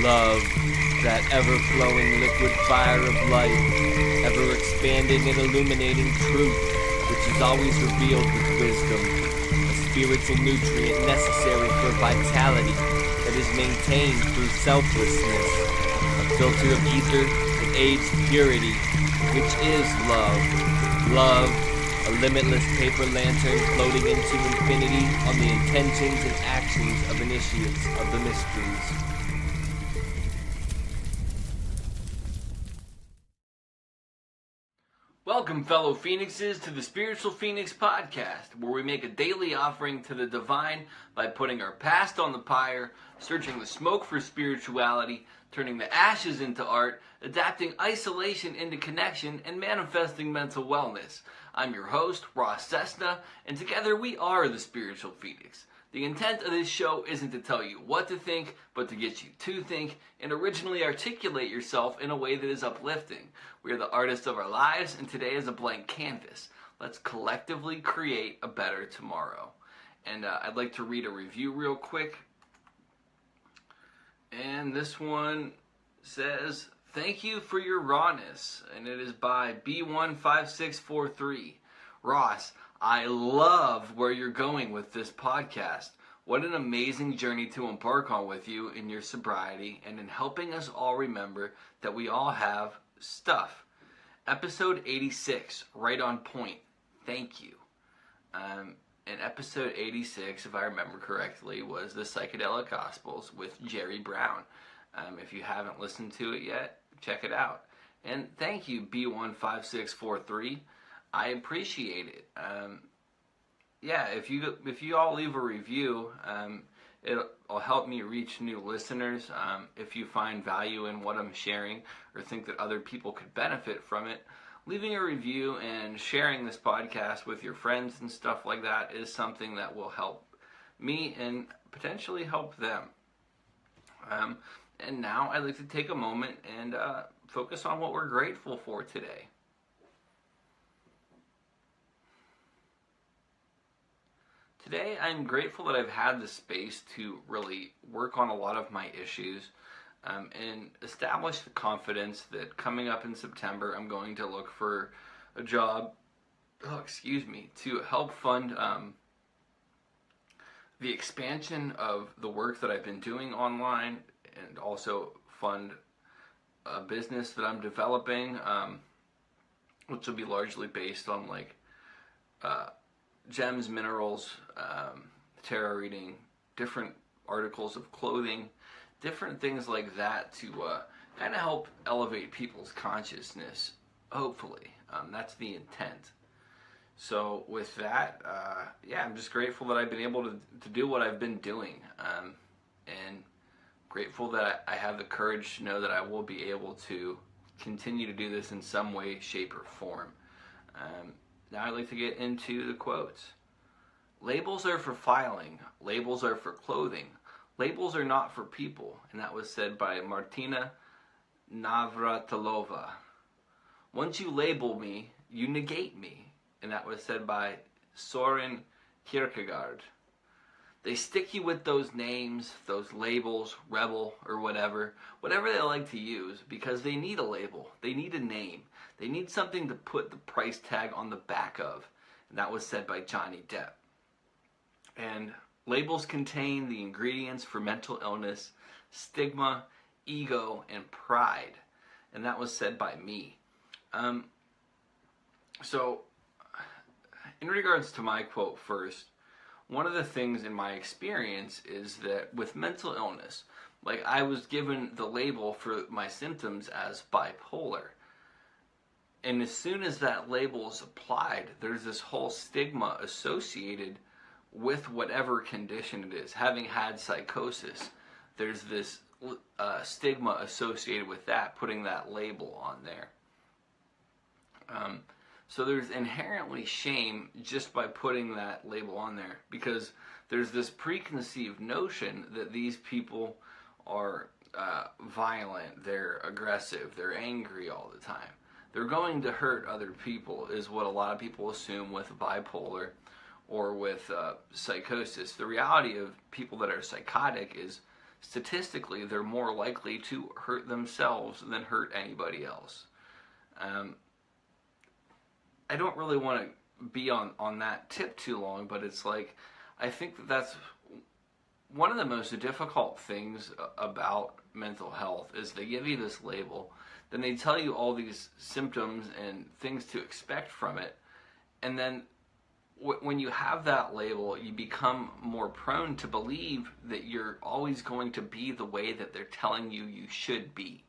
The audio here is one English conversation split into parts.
Love, that ever-flowing liquid fire of light, ever-expanding and illuminating truth, which is always revealed with wisdom, a spiritual nutrient necessary for vitality that is maintained through selflessness, a filter of ether that aids purity, which is love. Love, a limitless paper lantern floating into infinity on the intentions and actions of initiates of the mysteries. Welcome, fellow Phoenixes, to the Spiritual Phoenix Podcast, where we make a daily offering to the divine by putting our past on the pyre, searching the smoke for spirituality, turning the ashes into art, adapting isolation into connection, and manifesting mental wellness. I'm your host, Ross Cessna, and together we are the Spiritual Phoenix. The intent of this show isn't to tell you what to think, but to get you to think and originally articulate yourself in a way that is uplifting. We are the artists of our lives, and today is a blank canvas. Let's collectively create a better tomorrow. And I'd like to read a review real quick. And this one says, "Thank you for your rawness," and it is by B15643. Ross, I love where you're going with this podcast. What an amazing journey to embark on with you in your sobriety and in helping us all remember that we all have stuff. Episode 86, right on point. Thank you. And episode 86, if I remember correctly, was the Psychedelic Gospels with Jerry Brown. If you haven't listened to it yet, check it out. And thank you, B15643. I appreciate it. If you all leave a review, it'll help me reach new listeners. If you find value in what I'm sharing or think that other people could benefit from it, leaving a review and sharing this podcast with your friends and stuff like that is something that will help me and potentially help them. And now I'd like to take a moment and focus on what we're grateful for today. Today, I'm grateful that I've had the space to really work on a lot of my issues and establish the confidence that coming up in September, I'm going to look for a job, to help fund the expansion of the work that I've been doing online and also fund a business that I'm developing, which will be largely based on gems, minerals, tarot reading, different articles of clothing, different things like that to kind of help elevate people's consciousness, hopefully. That's the intent. So with that, I'm just grateful that I've been able to do what I've been doing, and grateful that I have the courage to know that I will be able to continue to do this in some way, shape, or form. Now I'd like to get into the quotes. Labels are for filing. Labels are for clothing. Labels are not for people. And that was said by Martina Navratilova. Once you label me, you negate me. And that was said by Soren Kierkegaard. They stick you with those names, those labels, rebel, or whatever they like to use, because they need a label. They need a name. They need something to put the price tag on the back of. And that was said by Johnny Depp. And labels contain the ingredients for mental illness, stigma, ego, and pride. And that was said by me. So, in regards to my quote first, one of the things in my experience is that with mental illness, I was given the label for my symptoms as bipolar. And as soon as that label is applied, there's this whole stigma associated with whatever condition it is. Having had psychosis, there's this stigma associated with that, putting that label on there. So there's inherently shame just by putting that label on there, because there's this preconceived notion that these people are violent, they're aggressive, they're angry all the time. They're going to hurt other people is what a lot of people assume with bipolar or with psychosis. The reality of people that are psychotic is statistically they're more likely to hurt themselves than hurt anybody else. I don't really want to be on that tip too long, but it's like, I think that's one of the most difficult things about mental health is they give you this label, then they tell you all these symptoms and things to expect from it, and then when you have that label, you become more prone to believe that you're always going to be the way that they're telling you you should be.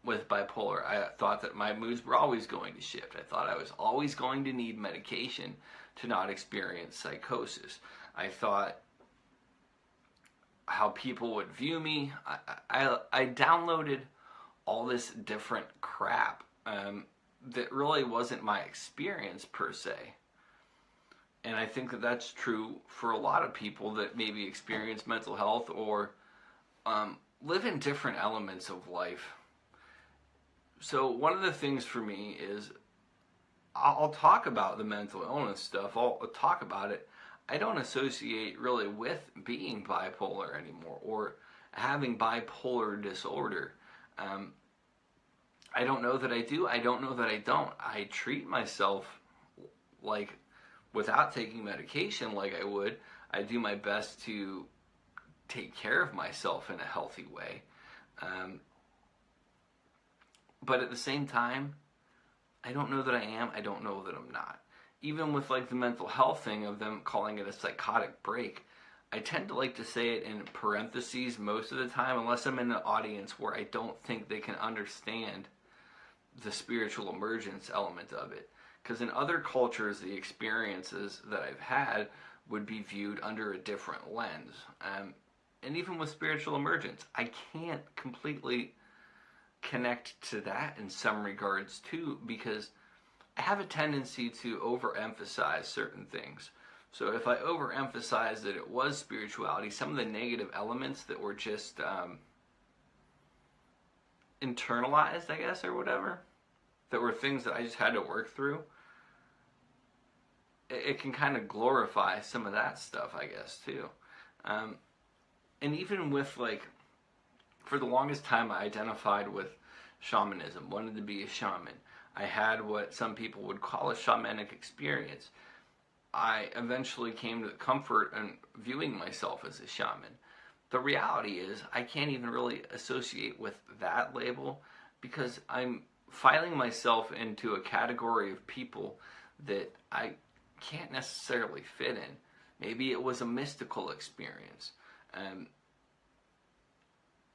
With bipolar, I thought that my moods were always going to shift. I thought I was always going to need medication to not experience psychosis. I thought how people would view me. I downloaded all this different crap that really wasn't my experience per se. And I think that that's true for a lot of people that maybe experience mental health or live in different elements of life. So one of the things for me is I'll talk about the mental illness stuff. I'll talk about it. I don't associate really with being bipolar anymore or having bipolar disorder. I don't know that I do. I don't know that I don't. I treat myself like without taking medication like I would. I do my best to take care of myself in a healthy way. But at the same time, I don't know that I am. I don't know that I'm not. Even with like the mental health thing of them calling it a psychotic break, I tend to like to say it in parentheses most of the time, unless I'm in an audience where I don't think they can understand the spiritual emergence element of it. Because in other cultures, the experiences that I've had would be viewed under a different lens. And even with spiritual emergence, I can't completely connect to that in some regards too, because I have a tendency to overemphasize certain things. So if I overemphasize that it was spirituality, some of the negative elements that were just internalized, I guess, or whatever, that were things that I just had to work through, it can kind of glorify some of that stuff, I guess, too. And even with, like, for the longest time I identified with shamanism, wanted to be a shaman. I had what some people would call a shamanic experience. I eventually came to the comfort in viewing myself as a shaman. The reality is I can't even really associate with that label because I'm filing myself into a category of people that I can't necessarily fit in. Maybe it was a mystical experience.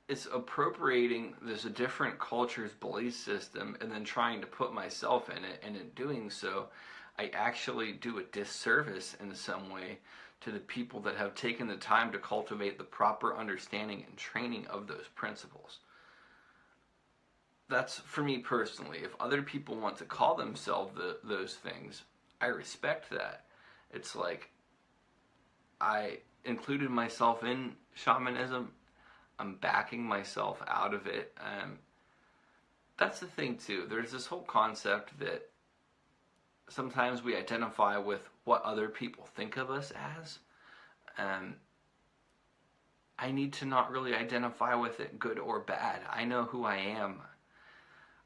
It's appropriating this different culture's belief system and then trying to put myself in it, and in doing so, I actually do a disservice in some way to the people that have taken the time to cultivate the proper understanding and training of those principles. That's for me personally. If other people want to call themselves those things, I respect that. It's like I included myself in shamanism. I'm backing myself out of it. That's the thing too. There's this whole concept that sometimes we identify with what other people think of us as. I need to not really identify with it good or bad. I know who I am.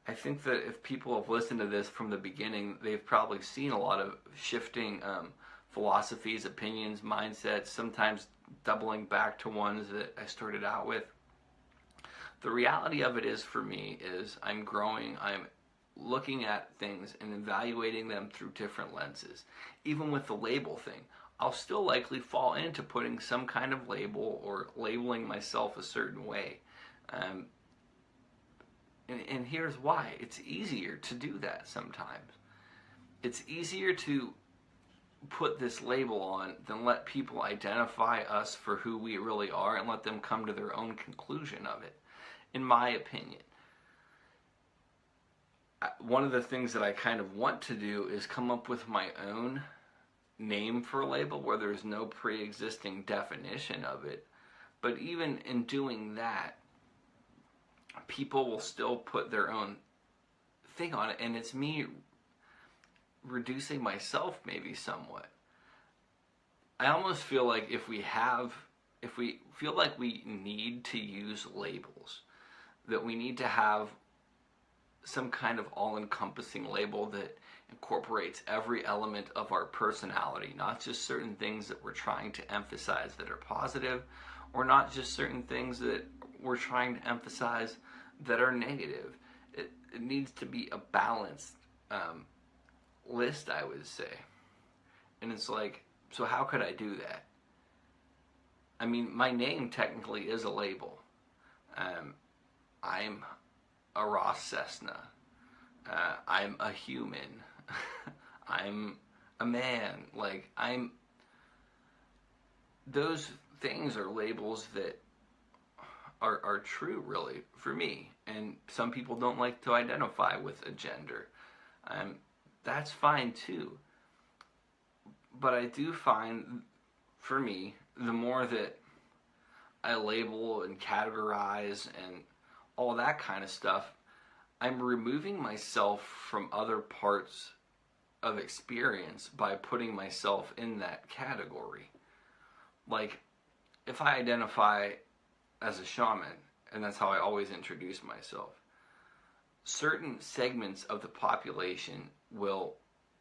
I think that if people have listened to this from the beginning, they've probably seen a lot of shifting philosophies, opinions, mindsets, sometimes doubling back to ones that I started out with. The reality of it is, for me, is I'm growing, I'm looking at things and evaluating them through different lenses. Even with the label thing, I'll still likely fall into putting some kind of label or labeling myself a certain way. And here's why. It's easier to do that sometimes. It's easier to put this label on than let people identify us for who we really are and let them come to their own conclusion of it, in my opinion. One of the things that I kind of want to do is come up with my own name for a label where there's no pre-existing definition of it. But even in doing that, people will still put their own thing on it, and it's me reducing myself maybe somewhat. I almost feel like if we have if we feel like we need to use labels, that we need to have some kind of all-encompassing label that incorporates every element of our personality, not just certain things that we're trying to emphasize that are positive, or not just certain things that we're trying to emphasize that are negative. It needs to be a balanced list, I would say. And it's like, so how could I do that? I mean, my name technically is a label. I'm a Ross Cessna. I'm a human. I'm a man. Like, those things are labels that are true, really, for me. And some people don't like to identify with a gender. That's fine too. But I do find, for me, the more that I label and categorize and all that kind of stuff, I'm removing myself from other parts of experience by putting myself in that category. Like, if I identify as a shaman, and that's how I always introduce myself, certain segments of the population will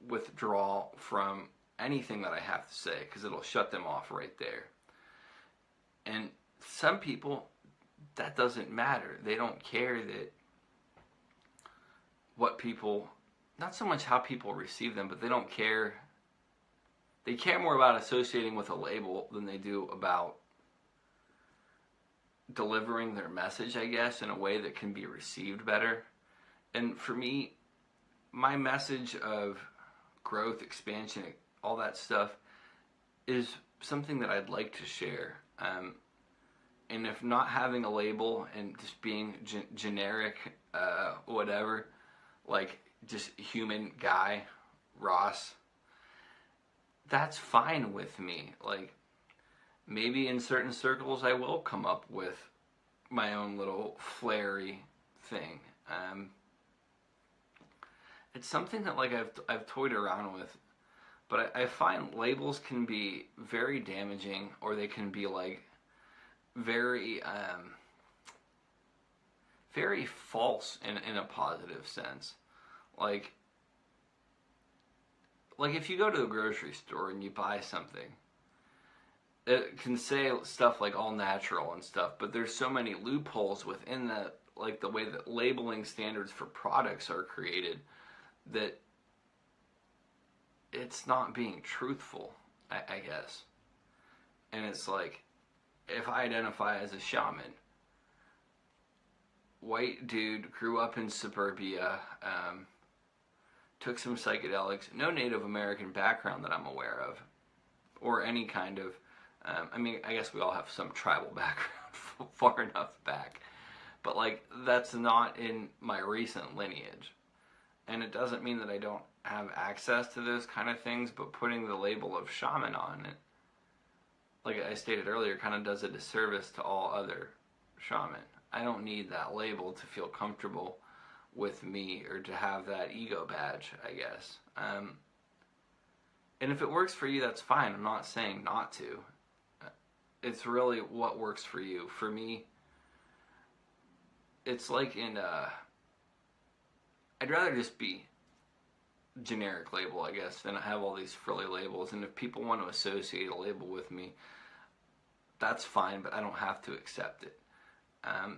withdraw from anything that I have to say because it'll shut them off right there. And some people, that doesn't matter. They don't care that what people, not so much how people receive them, but they don't care. They care more about associating with a label than they do about delivering their message, I guess, in a way that can be received better. And for me, my message of growth, expansion, all that stuff is something that I'd like to share. And if not having a label and just being generic, whatever, like just human guy, Ross, that's fine with me. Like, maybe in certain circles I will come up with my own little flary thing. It's something that, like, I've toyed around with, but I find labels can be very damaging, or they can be like very very false in a positive sense. Like if you go to the grocery store and you buy something, it can say stuff like all natural and stuff, but there's so many loopholes within that, like the way that labeling standards for products are created, that it's not being truthful, I guess. And it's like, if I identify as a shaman, white dude, grew up in suburbia, took some psychedelics, no Native American background that I'm aware of, or any kind of, I mean, I guess we all have some tribal background far enough back, but like, that's not in my recent lineage. And it doesn't mean that I don't have access to those kind of things, but putting the label of shaman on it, like I stated earlier, kind of does a disservice to all other shaman. I don't need that label to feel comfortable with me, or to have that ego badge, I guess. And if it works for you, that's fine. I'm not saying not to. It's really what works for you. For me, it's like I'd rather just be generic label, I guess, than have all these frilly labels. And if people want to associate a label with me, that's fine, but I don't have to accept it.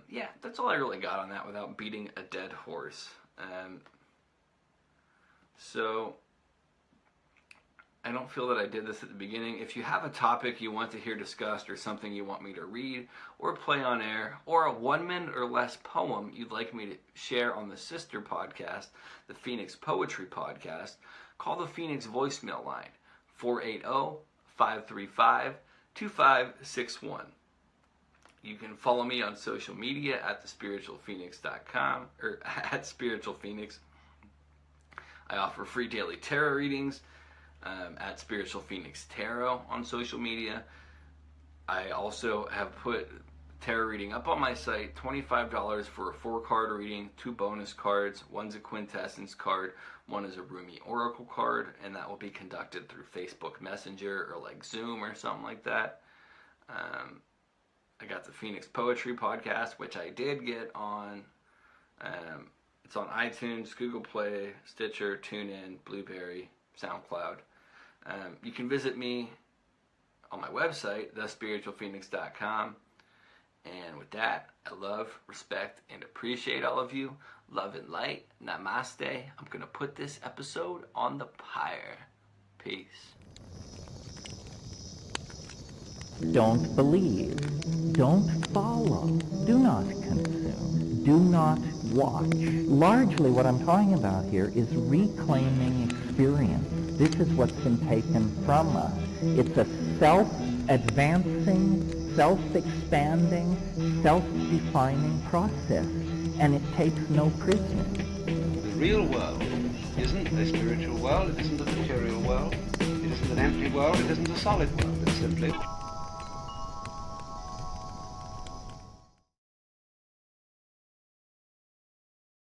Yeah, that's all I really got on that without beating a dead horse. So I don't feel that I did this at the beginning. If you have a topic you want to hear discussed, or something you want me to read or play on air, or a 1 minute or less poem you'd like me to share on the sister podcast, the Phoenix Poetry Podcast, call the Phoenix voicemail line, 480-535-2561. You can follow me on social media at thespiritualphoenix.com, or at Spiritual Phoenix. I offer free daily tarot readings at Spiritual Phoenix Tarot on social media. I also have put tarot reading up on my site, $25 for a 4-card reading, 2 bonus cards. One's a quintessence card, one is a Rumi Oracle card, and that will be conducted through Facebook Messenger or like Zoom or something like that. I got the Phoenix Poetry Podcast, which I did get on. It's on iTunes, Google Play, Stitcher, TuneIn, Blubrry, Soundcloud. You can visit me on my website, thespiritualphoenix.com. And with that, I love, respect, and appreciate all of you. Love and light. Namaste. I'm going to put this episode on the pyre. Peace. Don't believe. Don't follow. Do not consume. Do not watch. Largely what I'm talking about here is reclaiming experience. This is what's been taken from us. It's a self-advancing, self-expanding, self-defining process, and it takes no prisoners. The real world isn't a spiritual world, it isn't a material world, it isn't an empty world, it isn't a solid world. It's simply